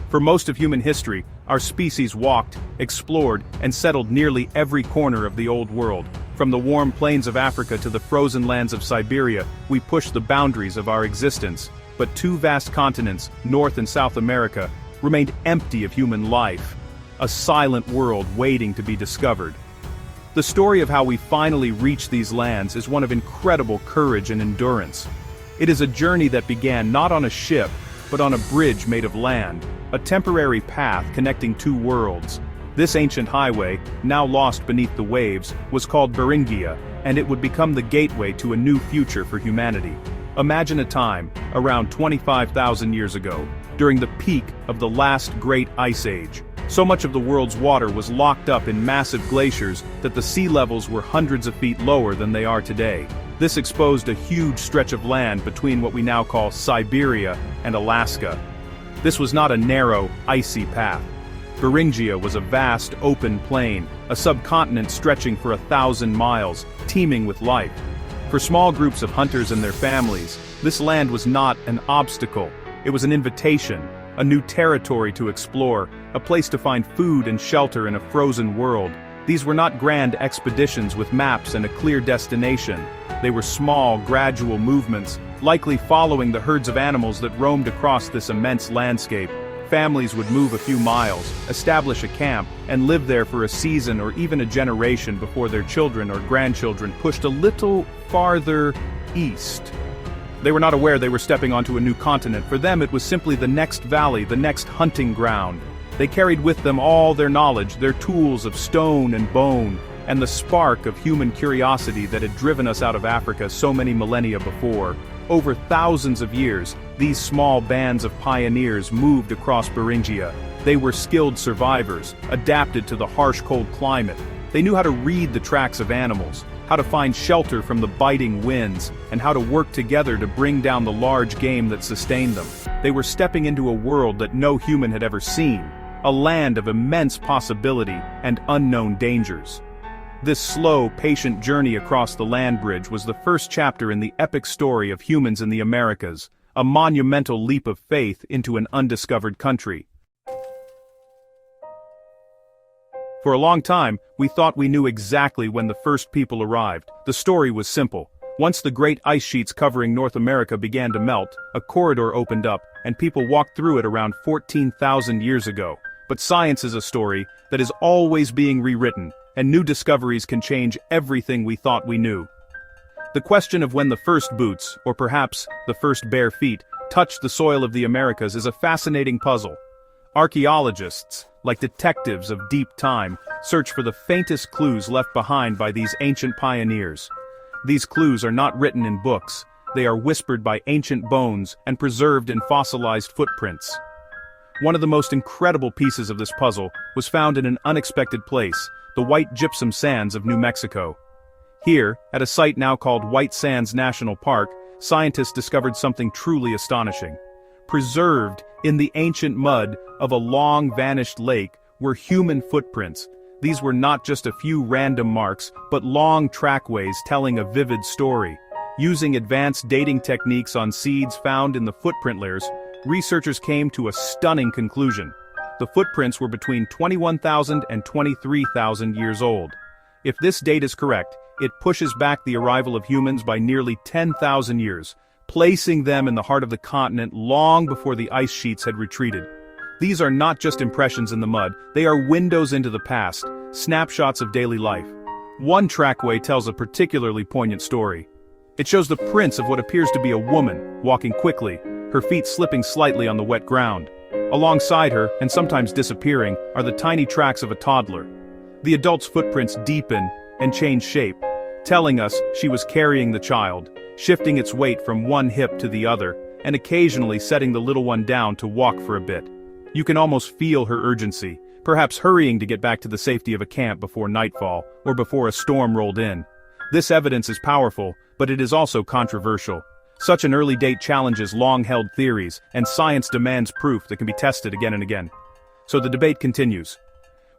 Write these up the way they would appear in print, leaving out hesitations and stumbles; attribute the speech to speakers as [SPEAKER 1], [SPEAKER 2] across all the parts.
[SPEAKER 1] For most of human history, our species walked, explored, and settled nearly every corner of the old world. From the warm plains of Africa to the frozen lands of Siberia, we pushed the boundaries of our existence. But two vast continents, North and South America, remained empty of human life. A silent world waiting to be discovered. The story of how we finally reached these lands is one of incredible courage and endurance. It is a journey that began not on a ship, but on a bridge made of land, a temporary path connecting two worlds. This ancient highway, now lost beneath the waves, was called Beringia, and it would become the gateway to a new future for humanity. Imagine a time, around 25,000 years ago, during the peak of the last great ice age. So much of the world's water was locked up in massive glaciers that the sea levels were hundreds of feet lower than they are today. This exposed a huge stretch of land between what we now call Siberia and Alaska. This was not a narrow, icy path. Beringia was a vast, open plain, a subcontinent stretching for 1,000 miles, teeming with life. For small groups of hunters and their families, this land was not an obstacle. It was an invitation, a new territory to explore, a place to find food and shelter in a frozen world. These were not grand expeditions with maps and a clear destination. They were small, gradual movements, likely following the herds of animals that roamed across this immense landscape. Families would move a few miles, establish a camp, and live there for a season or even a generation before their children or grandchildren pushed a little farther east. They were not aware they were stepping onto a new continent. For them it was simply the next valley, the next hunting ground. They carried with them all their knowledge, their tools of stone and bone, and the spark of human curiosity that had driven us out of Africa so many millennia before. Over thousands of years, these small bands of pioneers moved across Beringia. They were skilled survivors, adapted to the harsh cold climate. They knew how to read the tracks of animals, how to find shelter from the biting winds, and how to work together to bring down the large game that sustained them. They were stepping into a world that no human had ever seen, a land of immense possibility and unknown dangers. This slow, patient journey across the land bridge was the first chapter in the epic story of humans in the Americas, a monumental leap of faith into an undiscovered country. For a long time, we thought we knew exactly when the first people arrived. The story was simple. Once the great ice sheets covering North America began to melt, a corridor opened up, and people walked through it around 14,000 years ago. But science is a story that is always being rewritten, and new discoveries can change everything we thought we knew. The question of when the first boots, or perhaps the first bare feet, touched the soil of the Americas is a fascinating puzzle. Archaeologists, like detectives of deep time, search for the faintest clues left behind by these ancient pioneers. These clues are not written in books, they are whispered by ancient bones and preserved in fossilized footprints. One of the most incredible pieces of this puzzle was found in an unexpected place, the white gypsum sands of New Mexico. Here, at a site now called White Sands National Park, scientists discovered something truly astonishing. Preserved in the ancient mud of a long-vanished lake were human footprints. These were not just a few random marks, but long trackways telling a vivid story. Using advanced dating techniques on seeds found in the footprint layers, researchers came to a stunning conclusion. The footprints were between 21,000 and 23,000 years old. If this date is correct, it pushes back the arrival of humans by nearly 10,000 years, placing them in the heart of the continent long before the ice sheets had retreated. These are not just impressions in the mud, they are windows into the past, snapshots of daily life. One trackway tells a particularly poignant story. It shows the prints of what appears to be a woman, walking quickly, her feet slipping slightly on the wet ground. Alongside her, and sometimes disappearing, are the tiny tracks of a toddler. The adult's footprints deepen and change shape, telling us she was carrying the child, shifting its weight from one hip to the other, and occasionally setting the little one down to walk for a bit. You can almost feel her urgency, perhaps hurrying to get back to the safety of a camp before nightfall, or before a storm rolled in. This evidence is powerful, but it is also controversial. Such an early date challenges long-held theories, and science demands proof that can be tested again and again. So the debate continues.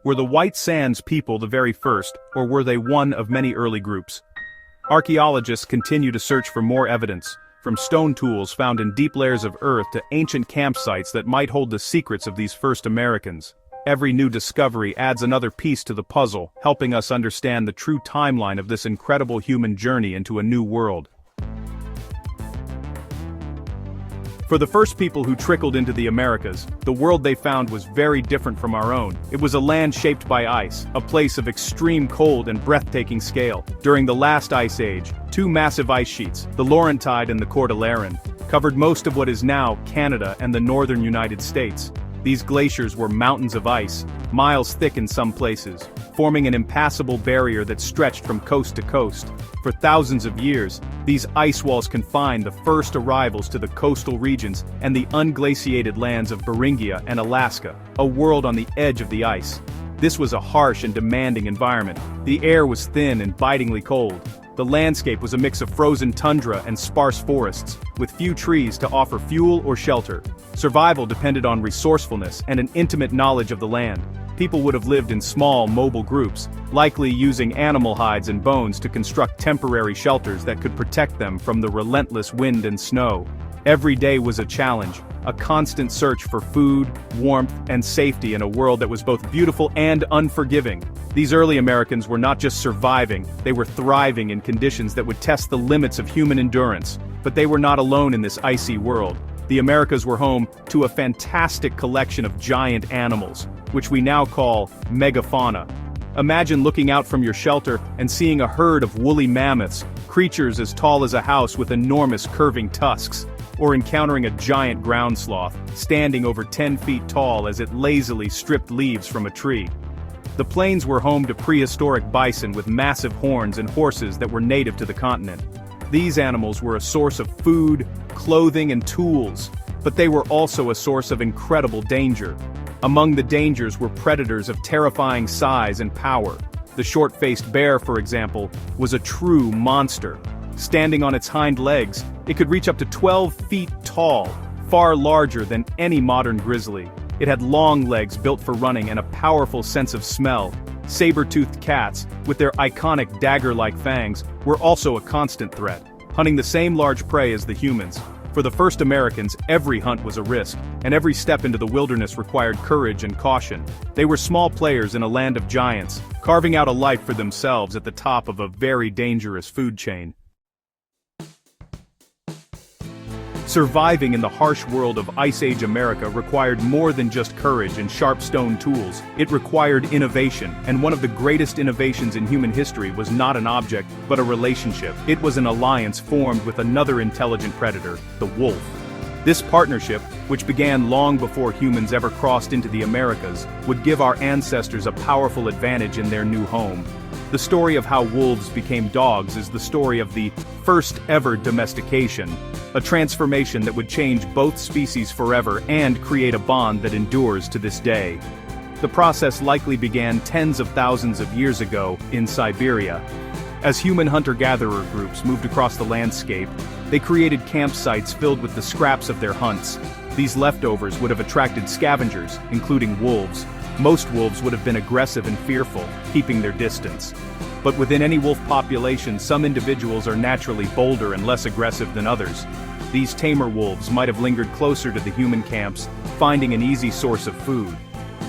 [SPEAKER 1] Were the White Sands people the very first, or were they one of many early groups? Archaeologists continue to search for more evidence. For from stone tools found in deep layers of earth to ancient campsites that might hold the secrets of these first Americans. Every new discovery adds another piece to the puzzle, helping us understand the true timeline of this incredible human journey into a new world. For the first people who trickled into the Americas, the world they found was very different from our own. It was a land shaped by ice, a place of extreme cold and breathtaking scale. During the last ice age, two massive ice sheets, the Laurentide and the Cordilleran, covered most of what is now Canada and the northern United States. These glaciers were mountains of ice, miles thick in some places, forming an impassable barrier that stretched from coast to coast. For thousands of years, these ice walls confined the first arrivals to the coastal regions and the unglaciated lands of Beringia and Alaska, a world on the edge of the ice. This was a harsh and demanding environment. The air was thin and bitingly cold. The landscape was a mix of frozen tundra and sparse forests, with few trees to offer fuel or shelter. Survival depended on resourcefulness and an intimate knowledge of the land. People would have lived in small, mobile groups, likely using animal hides and bones to construct temporary shelters that could protect them from the relentless wind and snow. Every day was a challenge, a constant search for food, warmth, and safety in a world that was both beautiful and unforgiving. These early Americans were not just surviving, they were thriving in conditions that would test the limits of human endurance. But they were not alone in this icy world. The Americas were home to a fantastic collection of giant animals, which we now call megafauna. Imagine looking out from your shelter and seeing a herd of woolly mammoths, creatures as tall as a house with enormous curving tusks, or encountering a giant ground sloth, standing over 10 feet tall as it lazily stripped leaves from a tree. The plains were home to prehistoric bison with massive horns and horses that were native to the continent. These animals were a source of food, clothing, and tools, but they were also a source of incredible danger. Among the dangers were predators of terrifying size and power. The short-faced bear, for example, was a true monster. Standing on its hind legs, it could reach up to 12 feet tall, far larger than any modern grizzly. It had long legs built for running and a powerful sense of smell. Saber-toothed cats, with their iconic dagger-like fangs, were also a constant threat, hunting the same large prey as the humans. For the first Americans, every hunt was a risk, and every step into the wilderness required courage and caution. They were small players in a land of giants, carving out a life for themselves at the top of a very dangerous food chain. Surviving in the harsh world of Ice Age America required more than just courage and sharp stone tools. It required innovation, and one of the greatest innovations in human history was not an object, but a relationship. It was an alliance formed with another intelligent predator, the wolf. This partnership, which began long before humans ever crossed into the Americas, would give our ancestors a powerful advantage in their new home. The story of how wolves became dogs is the story of the first ever domestication, a transformation that would change both species forever and create a bond that endures to this day. The process likely began tens of thousands of years ago in Siberia. As human hunter-gatherer groups moved across the landscape, they created campsites filled with the scraps of their hunts. These leftovers would have attracted scavengers, including wolves. Most wolves would have been aggressive and fearful, keeping their distance. But within any wolf population, some individuals are naturally bolder and less aggressive than others. These tamer wolves might have lingered closer to the human camps, finding an easy source of food.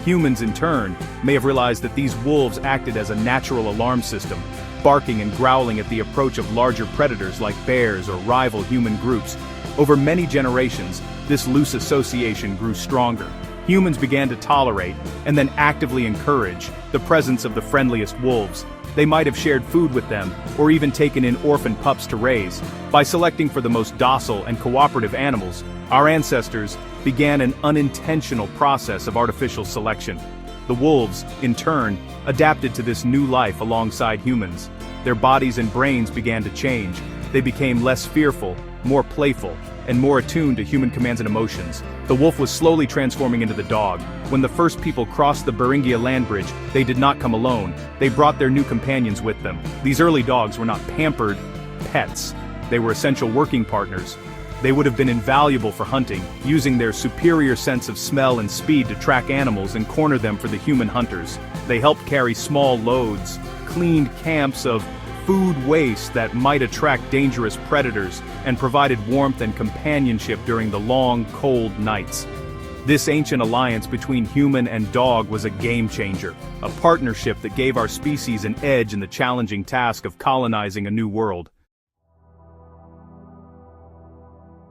[SPEAKER 1] Humans, in turn, may have realized that these wolves acted as a natural alarm system, barking and growling at the approach of larger predators like bears or rival human groups. Over many generations, this loose association grew stronger. Humans began to tolerate, and then actively encourage, the presence of the friendliest wolves. They might have shared food with them, or even taken in orphan pups to raise. By selecting for the most docile and cooperative animals, our ancestors began an unintentional process of artificial selection. The wolves, in turn, adapted to this new life alongside humans. Their bodies and brains began to change. They became less fearful, more playful, and more attuned to human commands and emotions. The wolf was slowly transforming into the dog. When the first people crossed the Beringia land bridge, they did not come alone. They brought their new companions with them. These early dogs were not pampered pets. They were essential working partners. They would have been invaluable for hunting, using their superior sense of smell and speed to track animals and corner them for the human hunters. They helped carry small loads, cleaned camps of food waste that might attract dangerous predators, and provided warmth and companionship during the long, cold nights. This ancient alliance between human and dog was a game-changer, a partnership that gave our species an edge in the challenging task of colonizing a new world.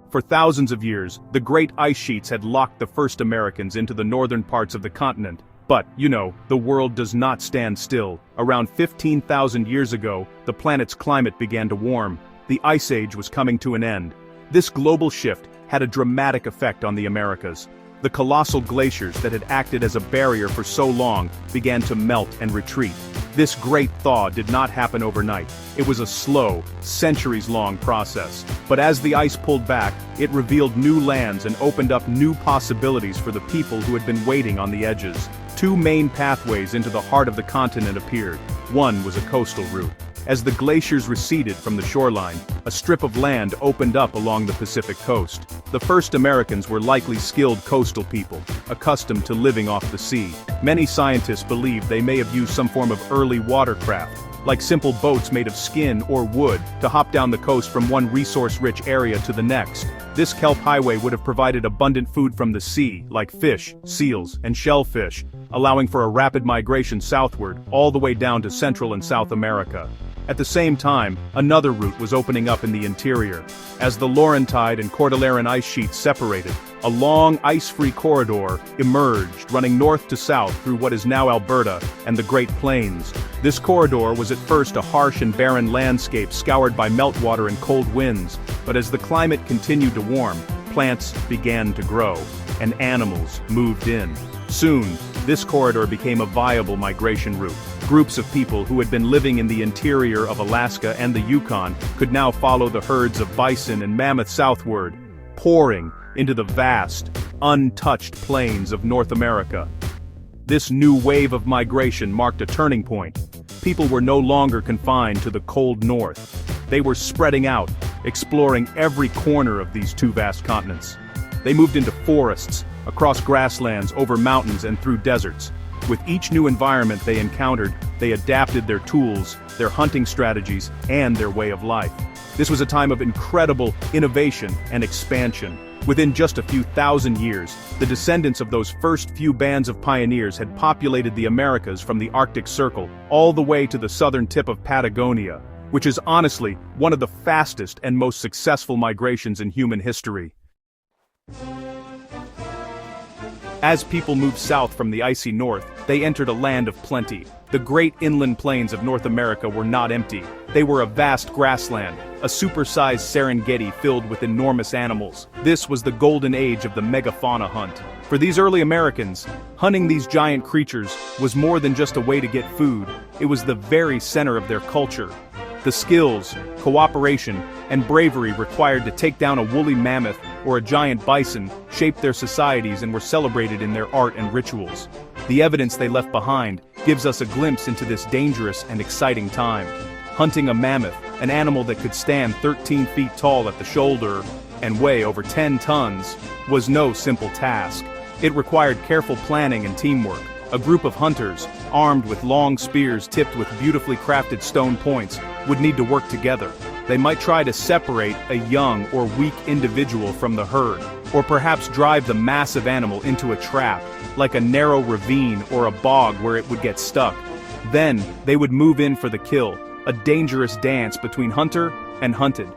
[SPEAKER 1] For thousands of years, the great ice sheets had locked the first Americans into the northern parts of the continent. But, the world does not stand still. Around 15,000 years ago, the planet's climate began to warm. The Ice Age was coming to an end. This global shift had a dramatic effect on the Americas. The colossal glaciers that had acted as a barrier for so long began to melt and retreat. This great thaw did not happen overnight. It was a slow, centuries-long process. But as the ice pulled back, it revealed new lands and opened up new possibilities for the people who had been waiting on the edges. Two main pathways into the heart of the continent appeared. One was a coastal route. As the glaciers receded from the shoreline, a strip of land opened up along the Pacific coast. The first Americans were likely skilled coastal people, accustomed to living off the sea. Many scientists believe they may have used some form of early watercraft, like simple boats made of skin or wood, to hop down the coast from one resource-rich area to the next. This kelp highway would have provided abundant food from the sea, like fish, seals, and shellfish, allowing for a rapid migration southward, all the way down to Central and South America. At the same time, another route was opening up in the interior. As the Laurentide and Cordilleran ice sheets separated, a long ice-free corridor emerged, running north to south through what is now Alberta and the Great Plains. This corridor was at first a harsh and barren landscape scoured by meltwater and cold winds, but as the climate continued to warm, plants began to grow, and animals moved in. Soon, this corridor became a viable migration route. Groups of people who had been living in the interior of Alaska and the Yukon could now follow the herds of bison and mammoth southward, pouring into the vast, untouched plains of North America. This new wave of migration marked a turning point. People were no longer confined to the cold north. They were spreading out, exploring every corner of these two vast continents. They moved into forests, across grasslands, over mountains, and through deserts. With each new environment they encountered, they adapted their tools, their hunting strategies, and their way of life. This was a time of incredible innovation and expansion. Within just a few thousand years, the descendants of those first few bands of pioneers had populated the Americas from the Arctic Circle all the way to the southern tip of Patagonia, which is honestly one of the fastest and most successful migrations in human history. As people moved south from the icy north, they entered a land of plenty. The great inland plains of North America were not empty. They were a vast grassland, a supersized Serengeti filled with enormous animals. This was the golden age of the megafauna hunt. For these early Americans, hunting these giant creatures was more than just a way to get food. It was the very center of their culture. The skills, cooperation, and bravery required to take down a woolly mammoth or a giant bison shaped their societies and were celebrated in their art and rituals. The evidence they left behind gives us a glimpse into this dangerous and exciting time. Hunting a mammoth, an animal that could stand 13 feet tall at the shoulder and weigh over 10 tons, was no simple task. It required careful planning and teamwork. A group of hunters, armed with long spears tipped with beautifully crafted stone points, would need to work together. They might try to separate a young or weak individual from the herd, or perhaps drive the massive animal into a trap, like a narrow ravine or a bog where it would get stuck. Then, they would move in for the kill, a dangerous dance between hunter and hunted.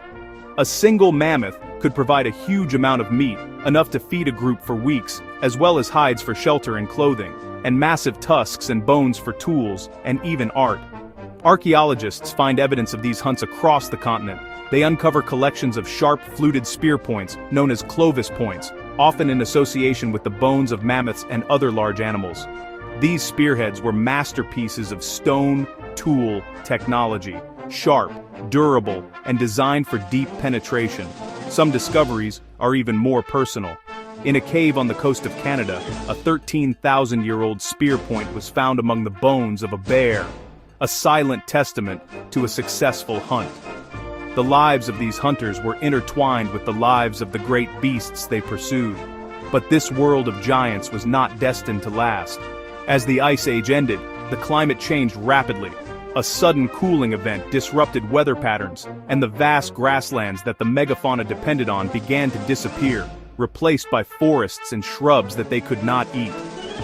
[SPEAKER 1] A single mammoth could provide a huge amount of meat, enough to feed a group for weeks, as well as hides for shelter and clothing, and massive tusks and bones for tools and even art. Archaeologists find evidence of these hunts across the continent. They uncover collections of sharp, fluted spear points, known as Clovis points, often in association with the bones of mammoths and other large animals. These spearheads were masterpieces of stone tool technology, sharp, durable, and designed for deep penetration. Some discoveries are even more personal. In a cave on the coast of Canada, a 13,000-year-old spear point was found among the bones of a bear, a silent testament to a successful hunt. The lives of these hunters were intertwined with the lives of the great beasts they pursued. But this world of giants was not destined to last. As the Ice Age ended, the climate changed rapidly. A sudden cooling event disrupted weather patterns, and the vast grasslands that the megafauna depended on began to disappear, replaced by forests and shrubs that they could not eat.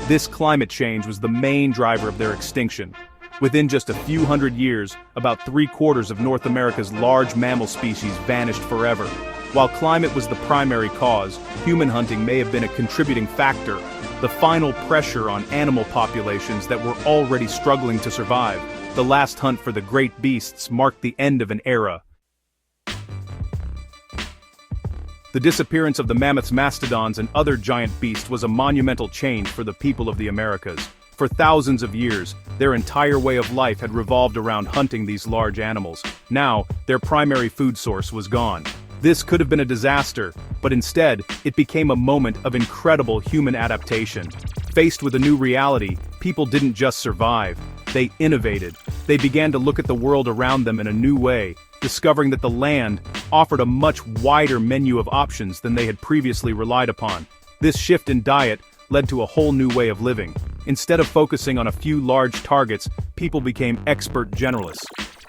[SPEAKER 1] This climate change was the main driver of their extinction. Within just a few hundred years, about 3/4 of North America's large mammal species vanished forever. While climate was the primary cause, human hunting may have been a contributing factor, the final pressure on animal populations that were already struggling to survive. The last hunt for the great beasts marked the end of an era. The disappearance of the mammoths, mastodons, and other giant beasts was a monumental change for the people of the Americas. For thousands of years, their entire way of life had revolved around hunting these large animals. Now, their primary food source was gone. This could have been a disaster, but instead, it became a moment of incredible human adaptation. Faced with a new reality, people didn't just survive, they innovated. They began to look at the world around them in a new way, discovering that the land offered a much wider menu of options than they had previously relied upon. This shift in diet led to a whole new way of living. Instead of focusing on a few large targets, people became expert generalists.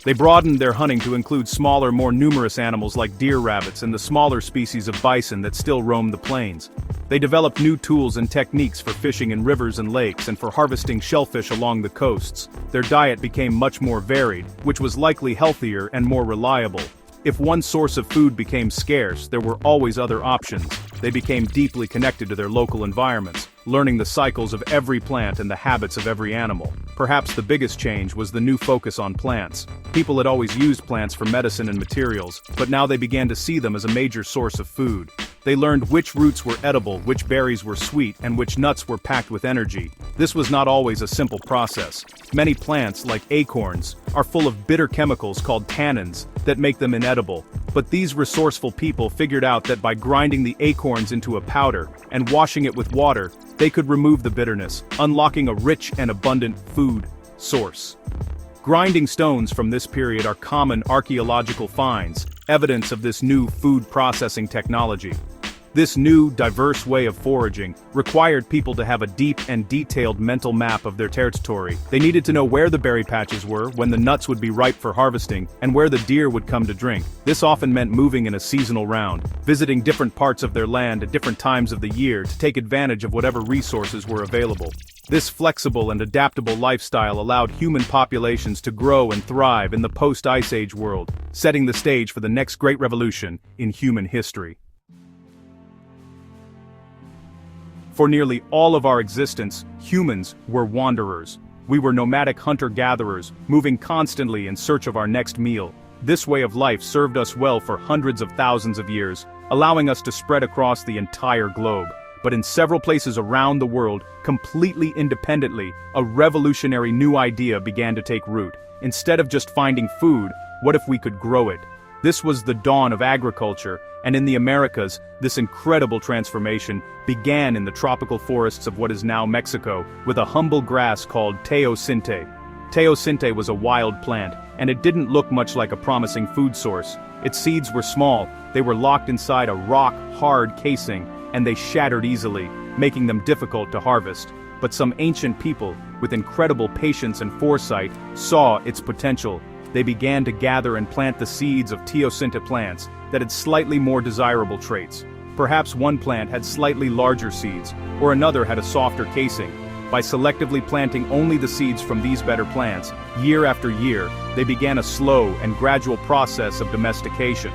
[SPEAKER 1] They broadened their hunting to include smaller, more numerous animals like deer, rabbits, and the smaller species of bison that still roam the plains. They developed new tools and techniques for fishing in rivers and lakes and for harvesting shellfish along the coasts. Their diet became much more varied, which was likely healthier and more reliable. If one source of food became scarce, there were always other options. They became deeply connected to their local environments, learning the cycles of every plant and the habits of every animal. Perhaps the biggest change was the new focus on plants. People had always used plants for medicine and materials, but now they began to see them as a major source of food. They learned which roots were edible, which berries were sweet, and which nuts were packed with energy. This was not always a simple process. Many plants, like acorns, are full of bitter chemicals called tannins that make them inedible. But these resourceful people figured out that by grinding the acorns into a powder and washing it with water, they could remove the bitterness, unlocking a rich and abundant food source. Grinding stones from this period are common archaeological finds, evidence of this new food processing technology. This new, diverse way of foraging required people to have a deep and detailed mental map of their territory. They needed to know where the berry patches were, when the nuts would be ripe for harvesting, and where the deer would come to drink. This often meant moving in a seasonal round, visiting different parts of their land at different times of the year to take advantage of whatever resources were available. This flexible and adaptable lifestyle allowed human populations to grow and thrive in the post-Ice Age world, setting the stage for the next great revolution in human history. For nearly all of our existence, humans were wanderers. We were nomadic hunter-gatherers, moving constantly in search of our next meal. This way of life served us well for hundreds of thousands of years, allowing us to spread across the entire globe. But in several places around the world, completely independently, a revolutionary new idea began to take root. Instead of just finding food, what if we could grow it? This was the dawn of agriculture, and in the Americas, this incredible transformation began in the tropical forests of what is now Mexico, with a humble grass called teosinte. Teosinte was a wild plant, and it didn't look much like a promising food source. Its seeds were small, they were locked inside a rock-hard casing, and they shattered easily, making them difficult to harvest. But some ancient people, with incredible patience and foresight, saw its potential. They began to gather and plant the seeds of teosinte plants that had slightly more desirable traits. Perhaps one plant had slightly larger seeds, or another had a softer casing. By selectively planting only the seeds from these better plants, year after year, they began a slow and gradual process of domestication.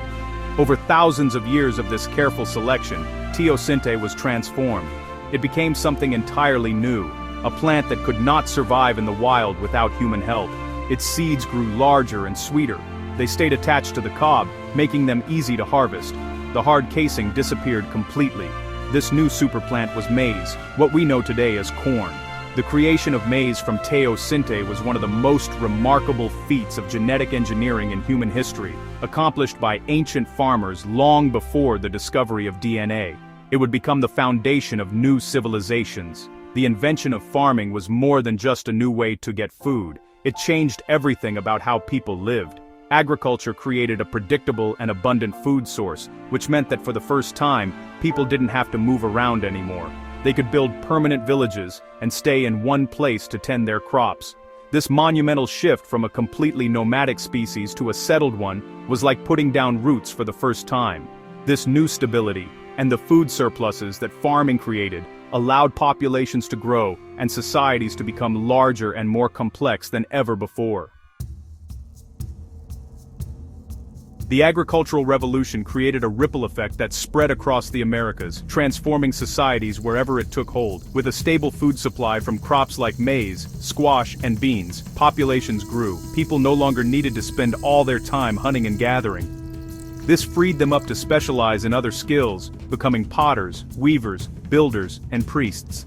[SPEAKER 1] Over thousands of years of this careful selection, teosinte was transformed. It became something entirely new, a plant that could not survive in the wild without human help. Its seeds grew larger and sweeter. They stayed attached to the cob, making them easy to harvest. The hard casing disappeared completely. This new superplant was maize, what we know today as corn. The creation of maize from teosinte was one of the most remarkable feats of genetic engineering in human history, accomplished by ancient farmers long before the discovery of DNA. It would become the foundation of new civilizations. The invention of farming was more than just a new way to get food. It changed everything about how people lived. Agriculture created a predictable and abundant food source, which meant that for the first time, people didn't have to move around anymore. They could build permanent villages and stay in one place to tend their crops. This monumental shift from a completely nomadic species to a settled one was like putting down roots for the first time. This new stability, and the food surpluses that farming created, allowed populations to grow and societies to become larger and more complex than ever before. The agricultural revolution created a ripple effect that spread across the Americas, transforming societies wherever it took hold. With a stable food supply from crops like maize, squash, and beans, populations grew. People no longer needed to spend all their time hunting and gathering. This freed them up to specialize in other skills, becoming potters, weavers, builders, and priests.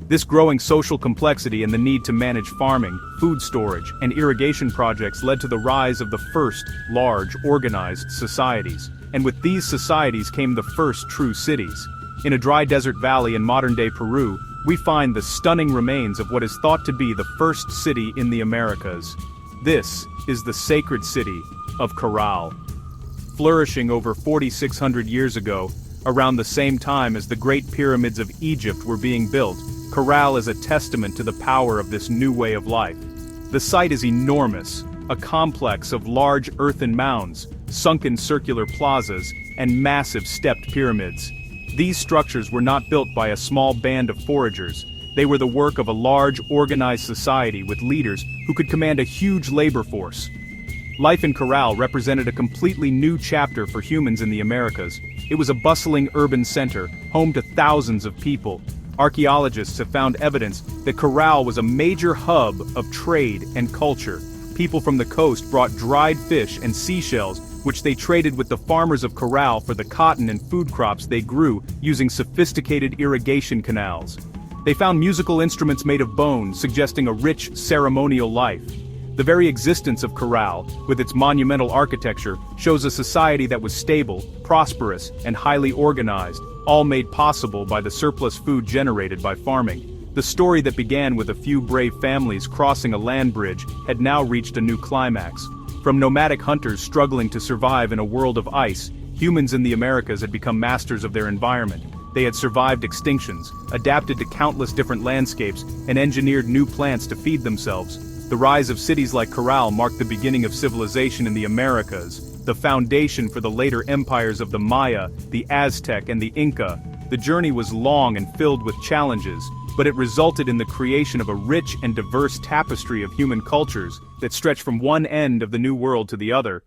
[SPEAKER 1] This growing social complexity and the need to manage farming, food storage, and irrigation projects led to the rise of the first, large, organized societies. And with these societies came the first true cities. In a dry desert valley in modern-day Peru, we find the stunning remains of what is thought to be the first city in the Americas. This is the sacred city of Caral. Flourishing over 4,600 years ago, around the same time as the Great Pyramids of Egypt were being built, Caral is a testament to the power of this new way of life. The site is enormous, a complex of large earthen mounds, sunken circular plazas, and massive stepped pyramids. These structures were not built by a small band of foragers. They were the work of a large, organized society with leaders who could command a huge labor force. Life in Caral represented a completely new chapter for humans in the Americas. It was a bustling urban center, home to thousands of people. Archaeologists have found evidence that Caral was a major hub of trade and culture. People from the coast brought dried fish and seashells, which they traded with the farmers of Caral for the cotton and food crops they grew using sophisticated irrigation canals. They found musical instruments made of bone, suggesting a rich ceremonial life. The very existence of Caral, with its monumental architecture, shows a society that was stable, prosperous, and highly organized, all made possible by the surplus food generated by farming. The story that began with a few brave families crossing a land bridge had now reached a new climax. From nomadic hunters struggling to survive in a world of ice, humans in the Americas had become masters of their environment. They had survived extinctions, adapted to countless different landscapes, and engineered new plants to feed themselves. The rise of cities like Caral marked the beginning of civilization in the Americas, the foundation for the later empires of the Maya, the Aztec, and the Inca. The journey was long and filled with challenges, but it resulted in the creation of a rich and diverse tapestry of human cultures that stretched from one end of the New World to the other.